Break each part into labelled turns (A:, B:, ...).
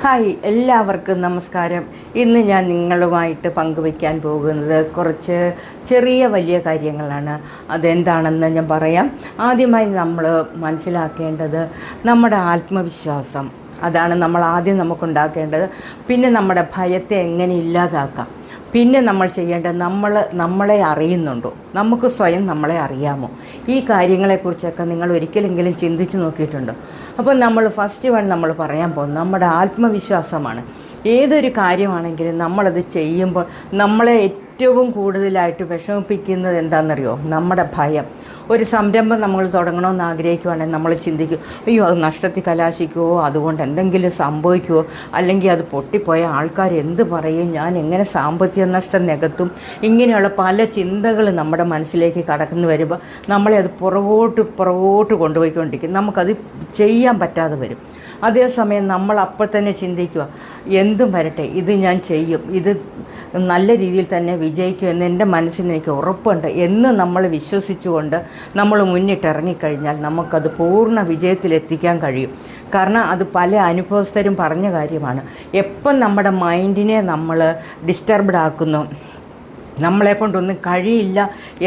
A: Hi, എല്ലാവർക്കും നമസ്കാരം. ഇന്ന് ഞാൻ നിങ്ങളുമായിട്ട് പങ്കുവയ്ക്കാൻ പോകുന്നത് കുറച്ച് ചെറിയ വലിയ കാര്യങ്ങളാണ്. അതെന്താണെന്ന് ഞാൻ പറയാം. ആദ്യമായി നമ്മൾ മനസ്സിലാക്കേണ്ടത് നമ്മുടെ ആത്മവിശ്വാസം. അതാണ് നമ്മൾ ആദ്യം നമുക്കുണ്ടാക്കേണ്ടത്. പിന്നെ നമ്മുടെ ഭയത്തെ എങ്ങനെ ഇല്ലാതാക്കാം. പിന്നെ നമ്മൾ ചെയ്യേണ്ടത് നമ്മളെ അറിയുന്നുണ്ടോ, നമുക്ക് സ്വയം നമ്മളെ അറിയാമോ, ഈ കാര്യങ്ങളെക്കുറിച്ചൊക്കെ നിങ്ങൾ ഒരിക്കലെങ്കിലും ചിന്തിച്ച് നോക്കിയിട്ടുണ്ടോ? അപ്പോൾ നമ്മൾ ഫസ്റ്റ് നമ്മൾ പറയാൻ പോകുന്നത് നമ്മുടെ ആത്മവിശ്വാസമാണ്. ഏതൊരു കാര്യമാണെങ്കിലും നമ്മളത് ചെയ്യുമ്പോൾ നമ്മളെ ഏറ്റവും കൂടുതലായിട്ട് വിഷമിപ്പിക്കുന്നത് എന്താണെന്നറിയോ? നമ്മുടെ ഭയം. ഒരു സംരംഭം നമ്മൾ തുടങ്ങണമെന്ന് ആഗ്രഹിക്കുകയാണെങ്കിൽ നമ്മൾ ചിന്തിക്കും, അയ്യോ അത് നഷ്ടത്തിൽ കലാശിക്കുമോ, അതുകൊണ്ട് എന്തെങ്കിലും സംഭവിക്കുമോ, അല്ലെങ്കിൽ അത് പൊട്ടിപ്പോയ ആൾക്കാർ എന്ത് പറയും, ഞാൻ എങ്ങനെ സാമ്പത്തിക നഷ്ടം നികത്തും, ഇങ്ങനെയുള്ള പല ചിന്തകൾ നമ്മുടെ മനസ്സിലേക്ക് കടന്നു വരുമ്പോൾ നമ്മളെ അത് പുറകോട്ട് കൊണ്ടുപോയിക്കൊണ്ടിരിക്കും. നമുക്കത് ചെയ്യാൻ പറ്റാതെ വരും. അതേസമയം നമ്മൾ അപ്പോൾ തന്നെ ചിന്തിക്കുക, എന്തും വരട്ടെ, ഇത് ഞാൻ ചെയ്യും, ഇത് നല്ല രീതിയിൽ തന്നെ വിജയിക്കും എന്ന് എൻ്റെ മനസ്സിന് എനിക്ക് ഉറപ്പുണ്ട് എന്ന് നമ്മൾ വിശ്വസിച്ചുകൊണ്ട് നമ്മൾ മുന്നിട്ടിറങ്ങിക്കഴിഞ്ഞാൽ നമുക്കത് പൂർണ്ണ വിജയത്തിലെത്തിക്കാൻ കഴിയും. കാരണം അത് പല അനുഭവസ്ഥരും പറഞ്ഞ കാര്യമാണ്. എപ്പം നമ്മുടെ മൈൻഡിനെ നമ്മൾ ഡിസ്റ്റർബ്ഡ് ആക്കുന്നു, നമ്മളെ കൊണ്ടൊന്നും കഴിയില്ല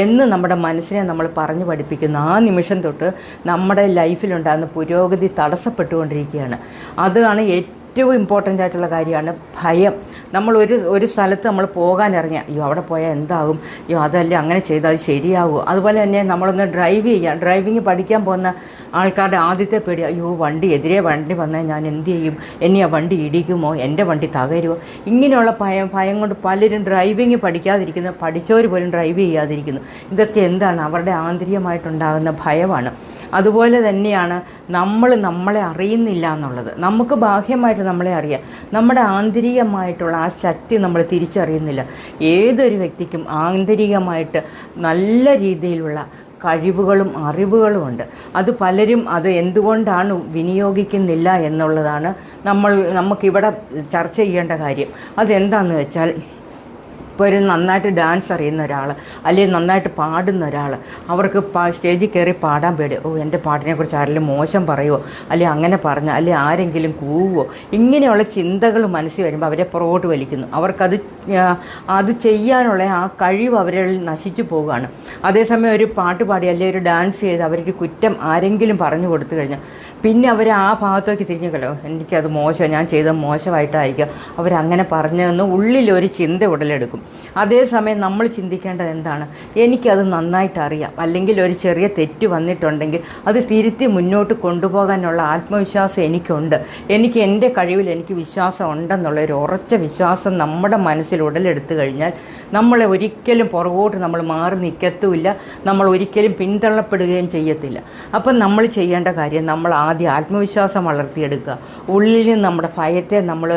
A: എന്ന് നമ്മുടെ മനസ്സിനെ നമ്മൾ പറഞ്ഞു പഠിപ്പിക്കുന്നു, ആ നിമിഷം തൊട്ട് നമ്മുടെ ലൈഫിലുണ്ടാകുന്ന പുരോഗതി തടസ്സപ്പെട്ടുകൊണ്ടിരിക്കുകയാണ്. അതാണ് ഏറ്റവും ഇമ്പോർട്ടൻ്റ് ആയിട്ടുള്ള കാര്യമാണ് ഭയം. നമ്മൾ ഒരു സ്ഥലത്ത് നമ്മൾ പോകാൻ ഇറങ്ങിയ, അയ്യോ അവിടെ പോയാൽ എന്താകും, അയ്യോ അതല്ലേ അങ്ങനെ ചെയ്താൽ അത് ശരിയാകുമോ. അതുപോലെ തന്നെ നമ്മളൊന്ന് ഡ്രൈവിങ് പഠിക്കാൻ പോകുന്ന ആൾക്കാരുടെ ആദ്യത്തെ പേടി, അയ്യോ എതിരെ വണ്ടി വന്നാൽ ഞാൻ എന്ത് ചെയ്യും, എന്നെ ആ വണ്ടി ഇടിക്കുമോ, എൻ്റെ വണ്ടി തകരുമോ. ഇങ്ങനെയുള്ള ഭയം കൊണ്ട് പലരും ഡ്രൈവിങ് പഠിക്കാതിരിക്കുന്നു, പഠിച്ചവർ പോലും ഡ്രൈവ് ചെയ്യാതിരിക്കുന്നു. ഇതൊക്കെ എന്താണ്? അവരുടെ ആന്തരികമായിട്ടുണ്ടാകുന്ന ഭയമാണ്. അതുപോലെ തന്നെയാണ് നമ്മളെ അറിയുന്നില്ല എന്നുള്ളത്. നമുക്ക് ബാഹ്യമായിട്ട് നമ്മളെ അറിയാം, നമ്മുടെ ആന്തരികമായിട്ടുള്ള ആ ശക്തി നമ്മൾ തിരിച്ചറിയുന്നില്ല. ഏതൊരു വ്യക്തിക്കും ആന്തരികമായിട്ട് നല്ല രീതിയിലുള്ള കഴിവുകളും അറിവുകളും ഉണ്ട്. അത് പലരും അത് എന്തുകൊണ്ടാണ് വിനിയോഗിക്കുന്നില്ല എന്നുള്ളതാണ് നമുക്കിവിടെ ചർച്ച ചെയ്യേണ്ട കാര്യം. അതെന്താണെന്ന് വെച്ചാൽ, ഇപ്പോൾ ഒരു നന്നായിട്ട് ഡാൻസ് അറിയുന്ന ഒരാൾ, അല്ലെങ്കിൽ നന്നായിട്ട് പാടുന്ന ഒരാൾ, അവർക്ക് സ്റ്റേജിൽ കയറി പാടാൻ പേടി. എൻ്റെ പാട്ടിനെക്കുറിച്ച് ആരെങ്കിലും മോശം പറയുമോ, അല്ലെങ്കിൽ അങ്ങനെ പറഞ്ഞോ, അല്ലെങ്കിൽ ആരെങ്കിലും കൂവോ, ഇങ്ങനെയുള്ള ചിന്തകൾ മനസ്സിൽ വരുമ്പോൾ അവരെ പുറകോട്ട് വലിക്കുന്നു. അത് ചെയ്യാനുള്ള ആ കഴിവ് അവരിൽ നശിച്ചു പോവുകയാണ്. അതേസമയം ഒരു പാട്ട് പാടി അല്ലെങ്കിൽ ഒരു ഡാൻസ് ചെയ്ത് അവരൊരു കുറ്റം ആരെങ്കിലും പറഞ്ഞു കൊടുത്തു കഴിഞ്ഞാൽ പിന്നെ അവർ ആ ഭാഗത്തേക്ക് തിരിഞ്ഞുകളോ, എനിക്കത് മോശം, ഞാൻ ചെയ്തത് മോശമായിട്ടായിരിക്കും, അവരങ്ങനെ പറഞ്ഞതെന്ന് ഉള്ളിലൊരു ചിന്ത ഉടലെടുക്കും. അതേസമയം നമ്മൾ ചിന്തിക്കേണ്ടത് എന്താണ്? എനിക്കത് നന്നായിട്ട് അറിയാം, അല്ലെങ്കിൽ ഒരു ചെറിയ തെറ്റ് വന്നിട്ടുണ്ടെങ്കിൽ അത് തിരുത്തി മുന്നോട്ട് കൊണ്ടുപോകാനുള്ള ആത്മവിശ്വാസം എനിക്കുണ്ട്, എനിക്ക് എൻ്റെ കഴിവിൽ എനിക്ക് വിശ്വാസം ഉണ്ടെന്നുള്ളൊരു ഉറച്ച വിശ്വാസം നമ്മുടെ മനസ്സിൽ ഉടലെടുത്തു കഴിഞ്ഞാൽ നമ്മളെ ഒരിക്കലും പുറകോട്ട് നമ്മൾ മാറി നിൽക്കത്തുമില്ല, നമ്മൾ ഒരിക്കലും പിന്തള്ളപ്പെടുകയും ചെയ്യത്തില്ല. അപ്പം നമ്മൾ ചെയ്യേണ്ട കാര്യം, നമ്മൾ ആദ്യം ആത്മവിശ്വാസം വളർത്തിയെടുക്കുക. ഉള്ളിൽ നമ്മുടെ ഭയത്തെ നമ്മൾ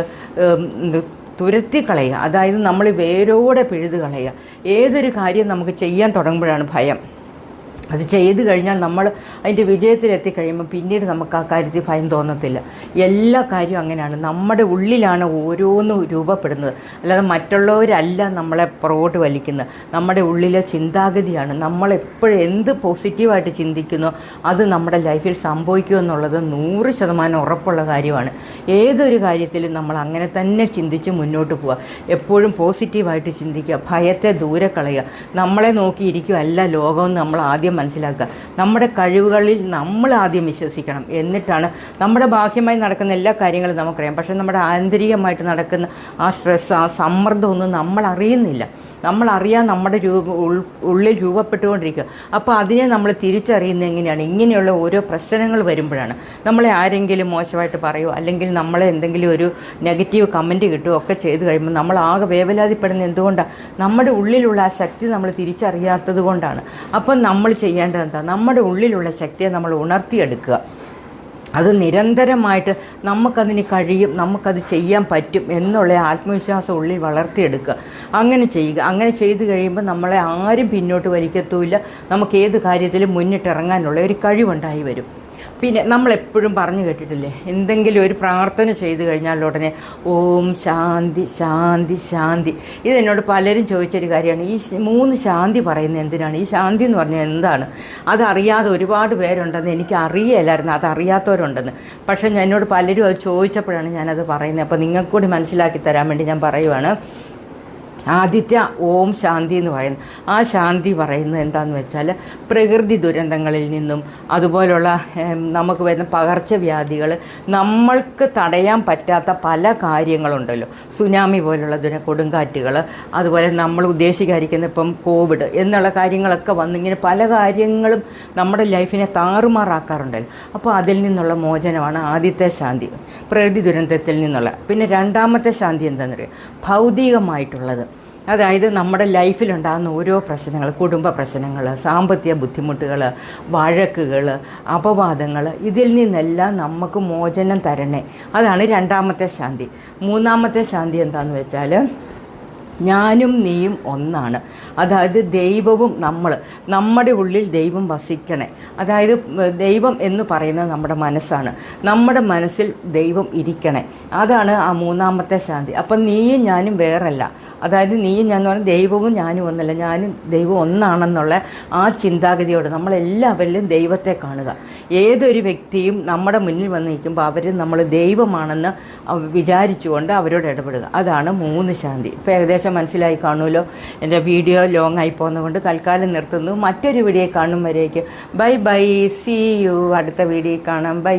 A: തുരത്തി കളയുക. അതായത് നമ്മൾ വേരോടെ പിഴുത് കളയുക. ഏതൊരു കാര്യം നമുക്ക് ചെയ്യാൻ തുടങ്ങുമ്പോഴാണ് ഭയം. അത് ചെയ്തു കഴിഞ്ഞാൽ നമ്മൾ അതിൻ്റെ വിജയത്തിലെത്തിക്കഴിയുമ്പോൾ പിന്നീട് നമുക്ക് ആ കാര്യത്തിൽ ഭയം തോന്നത്തില്ല. എല്ലാ കാര്യവും അങ്ങനെയാണ്. നമ്മുടെ ഉള്ളിലാണ് ഓരോന്നും രൂപപ്പെടുന്നത്, അല്ലാതെ മറ്റുള്ളവരല്ല നമ്മളെ പുറകോട്ട് വലിക്കുന്നത്. നമ്മുടെ ഉള്ളിലെ ചിന്താഗതിയാണ്. നമ്മളെപ്പോഴും എന്ത് പോസിറ്റീവായിട്ട് ചിന്തിക്കുന്നോ അത് നമ്മുടെ ലൈഫിൽ സംഭവിക്കുമെന്നുള്ളത് 100% ഉറപ്പുള്ള കാര്യമാണ്. ഏതൊരു കാര്യത്തിലും നമ്മൾ അങ്ങനെ തന്നെ ചിന്തിച്ച് മുന്നോട്ട് പോവുക. എപ്പോഴും പോസിറ്റീവായിട്ട് ചിന്തിക്കുക, ഭയത്തെ ദൂരെ കളയുക. നമ്മളെ നോക്കിയിരിക്കുകയല്ല ലോകമെന്ന് നമ്മൾ ആദ്യം മനസ്സിലാക്കുക. നമ്മുടെ കഴിവുകളിൽ നമ്മൾ ആദ്യം വിശ്വസിക്കണം. എന്നിട്ടാണ് നമ്മുടെ ബാഹ്യമായി നടക്കുന്ന എല്ലാ കാര്യങ്ങളും നമുക്കറിയാം, പക്ഷേ നമ്മുടെ ആന്തരികമായിട്ട് നടക്കുന്ന ആ സ്ട്രെസ്, ആ സമ്മർദ്ദമൊന്നും നമ്മൾ അറിയുന്നില്ല. നമ്മളറിയാൻ നമ്മുടെ ഉള്ളിൽ രൂപപ്പെട്ടുകൊണ്ടിരിക്കുക. അപ്പോൾ അതിനെ നമ്മൾ തിരിച്ചറിയുന്നത് എങ്ങനെയാണ്? ഇങ്ങനെയുള്ള ഓരോ പ്രശ്നങ്ങൾ വരുമ്പോഴാണ്. നമ്മളെ ആരെങ്കിലും മോശമായിട്ട് പറയുമോ, അല്ലെങ്കിൽ നമ്മളെ എന്തെങ്കിലും ഒരു നെഗറ്റീവ് കമൻറ്റ് കിട്ടുമോ ഒക്കെ ചെയ്ത് കഴിയുമ്പോൾ നമ്മൾ ആകെ വേവലാതിപ്പെടുന്നത് എന്തുകൊണ്ടാണ്? നമ്മുടെ ഉള്ളിലുള്ള ആ ശക്തി നമ്മൾ തിരിച്ചറിയാത്തത് കൊണ്ടാണ്. അപ്പം നമ്മൾ ചെയ്യേണ്ടത് എന്താ? നമ്മുടെ ഉള്ളിലുള്ള ശക്തിയെ നമ്മൾ ഉണർത്തിയെടുക്കുക. അത് നിരന്തരമായിട്ട് നമുക്കതിന് കഴിയും, നമുക്കത് ചെയ്യാൻ പറ്റും എന്നുള്ള ആത്മവിശ്വാസം ഉള്ളിൽ വളർത്തിയെടുക്കുക. അങ്ങനെ ചെയ്യുക. അങ്ങനെ ചെയ്തു കഴിയുമ്പോൾ നമ്മളെ ആരും പിന്നോട്ട് വലിക്കത്തുമില്ല. നമുക്ക് ഏത് കാര്യത്തിലും മുന്നിട്ടിറങ്ങാനുള്ള ഒരു കഴിവുണ്ടായി വരും. പിന്നെ നമ്മളെപ്പോഴും പറഞ്ഞു കേട്ടിട്ടില്ലേ, എന്തെങ്കിലും ഒരു പ്രാർത്ഥന ചെയ്തു കഴിഞ്ഞാൽ ഉടനെ ഓം ശാന്തി ശാന്തി ശാന്തി. ഇതെന്നോട് പലരും ചോദിച്ചൊരു കാര്യമാണ്, ഈ 3 ശാന്തി പറയുന്നത് എന്തിനാണ്? ഈ ശാന്തി എന്ന് പറഞ്ഞാൽ എന്താണ്? അതറിയാതെ ഒരുപാട് പേരുണ്ടെന്ന് എനിക്ക് അറിയില്ലായിരുന്നു, അതറിയാത്തവരുണ്ടെന്ന്. പക്ഷേ എന്നോട് പലരും അത് ചോദിച്ചപ്പോഴാണ് ഞാനത് പറയുന്നത്. അപ്പോൾ നിങ്ങൾക്ക് കൂടി മനസ്സിലാക്കി തരാൻ വേണ്ടി ഞാൻ പറയുവാണ്. ആദിത്യ ഓം ശാന്തി എന്ന് പറയുന്നത്, ആ ശാന്തി പറയുന്നത് എന്താണെന്ന് വെച്ചാൽ പ്രകൃതി ദുരന്തങ്ങളിൽ നിന്നും അതുപോലുള്ള നമുക്ക് വരുന്ന പകർച്ചവ്യാധികൾ, നമ്മൾക്ക് തടയാൻ പറ്റാത്ത പല കാര്യങ്ങളുണ്ടല്ലോ, സുനാമി പോലുള്ള കൊടുങ്കാറ്റുകൾ, അതുപോലെ നമ്മൾ ഉദ്ദേശിക്കാതിരിക്കുന്ന ഇപ്പം കോവിഡ് എന്നുള്ള കാര്യങ്ങളൊക്കെ വന്നിങ്ങനെ പല കാര്യങ്ങളും നമ്മുടെ ലൈഫിനെ താറുമാറാക്കാറുണ്ടല്ലോ. അപ്പോൾ അതിൽ നിന്നുള്ള മോചനമാണ് ആദ്യത്തെ ശാന്തി, പ്രകൃതി ദുരന്തത്തിൽ നിന്നുള്ള. പിന്നെ രണ്ടാമത്തെ ശാന്തി എന്താണെന്നറിയാം, ഭൗതികമായിട്ടുള്ളത്. അതായത് നമ്മുടെ ലൈഫിലുണ്ടാകുന്ന ഓരോ പ്രശ്നങ്ങൾ, കുടുംബ പ്രശ്നങ്ങൾ, സാമ്പത്തിക ബുദ്ധിമുട്ടുകൾ, വഴക്കുകൾ, അപവാദങ്ങൾ, ഇതിൽ നിന്നെല്ലാം നമുക്ക് മോചനം തരണേ. അതാണ് രണ്ടാമത്തെ ശാന്തി. മൂന്നാമത്തെ ശാന്തി എന്താണെന്ന് വെച്ചാൽ ഞാനും നീയും ഒന്നാണ്. അതായത് ദൈവവും നമ്മുടെ ഉള്ളിൽ ദൈവം വസിക്കണേ. അതായത് ദൈവം എന്ന് പറയുന്നത് നമ്മുടെ മനസ്സാണ്, നമ്മുടെ മനസ്സിൽ ദൈവം ഇരിക്കണേ. അതാണ് ആ മൂന്നാമത്തെ ശാന്തി. അപ്പം നീയും ഞാനും വേറല്ല, അതായത് നീയും ഞാൻ പറഞ്ഞാൽ ദൈവവും ഞാനും ഒന്നല്ല, ഞാനും ദൈവം ഒന്നാണെന്നുള്ള ആ ചിന്താഗതിയോട് നമ്മളെല്ലാവരിലും ദൈവത്തെ കാണുക. ഏതൊരു വ്യക്തിയും നമ്മുടെ മുന്നിൽ വന്ന് നിൽക്കുമ്പോൾ നമ്മൾ ദൈവമാണെന്ന് വിചാരിച്ചുകൊണ്ട് അവരോട് ഇടപെടുക. അതാണ് 3 ശാന്തി. ഇപ്പോൾ ഏകദേശം മനസ്സിലായി കാണുമല്ലോ. എൻ്റെ വീഡിയോ ലോങ് ആയി പോകുന്നതുകൊണ്ട് തൽക്കാലം നിർത്തുന്നു. മറ്റൊരു വീഡിയോ കാണും വരേക്ക് ബൈ ബൈ, സീ യു. അടുത്ത വീഡിയോ കാണാം. ബൈ.